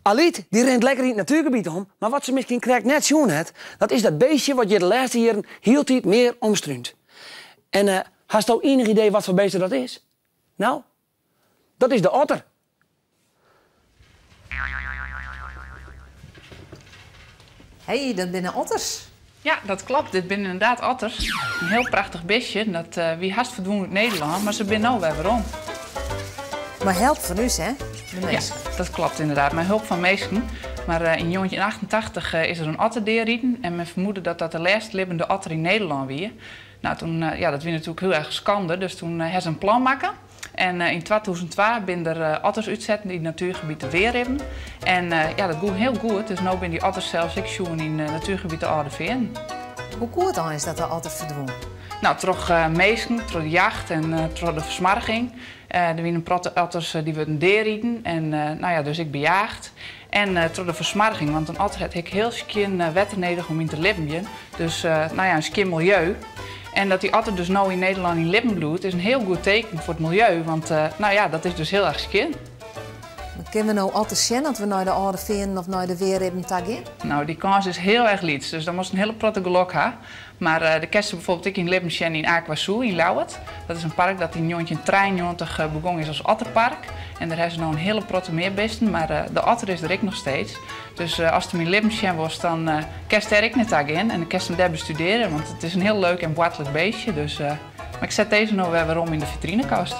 Aliet, die rent lekker in het natuurgebied om, maar wat ze misschien krijgt net zien het, dat is dat beestje wat je de laatste jaren heel tijd meer omstruint. En hast u enig idee wat voor beestje dat is? Nou, dat is de otter. Hé, dat binnen otters. Ja, dat klopt. Dit zijn inderdaad otters. Een heel prachtig beestje. Dat wie haast verdween uit Nederland, maar ze zijn nou weer waarom. Maar help van u, hè? De Ja, dat klopt inderdaad. Met hulp van meesten. Maar in 1988 is er een otter deerrieten en men vermoedde dat dat de laatste levende otter in Nederland was. Nou, toen, ja, dat was natuurlijk heel erg schande, dus toen hebben ze een plan maken. En in 2002 zijn er otters uitzetten die het natuurgebied te weer hebben. En ja, dat ging heel goed. Dus nu zijn die otters zelfs ik zoen in het natuurgebied de Oude Veen. Hoe goed dan is dat de otter verdween? Nou, door meesten, door de jacht en door de versmarging. Er waren een paar otters die werden deerrieten en nou ja, dus ik bejaagd. En door de versmarging, want een otter heeft heel skien wetten nodig om in te leven. Dus nou ja, een skien milieu. En dat die otter dus nu in Nederland in leven bloedt, is een heel goed teken voor het milieu. Want nou ja, dat is dus heel erg skien. Kunnen we nou altijd zien dat we naar de Oude Veen of naar de Weerhebben gaan? Nou, die kans is heel erg liet, dus dan moest een hele protte gelok hebben. Maar de kerst bijvoorbeeld ik in Lippenschen in Aquasou in Lauwert. Dat is een park dat in 1993 begonnen is als otterpark. En daar hebben ze nou een hele protte meerbeesten, maar de otter is er ik nog steeds. Dus als het in Lippenschen was, dan kerst er ik net in en de kerst hem daar bestuderen. Want het is een heel leuk en boetelijk beestje. Dus, maar ik zet deze nou weer waarom in de vitrinekast.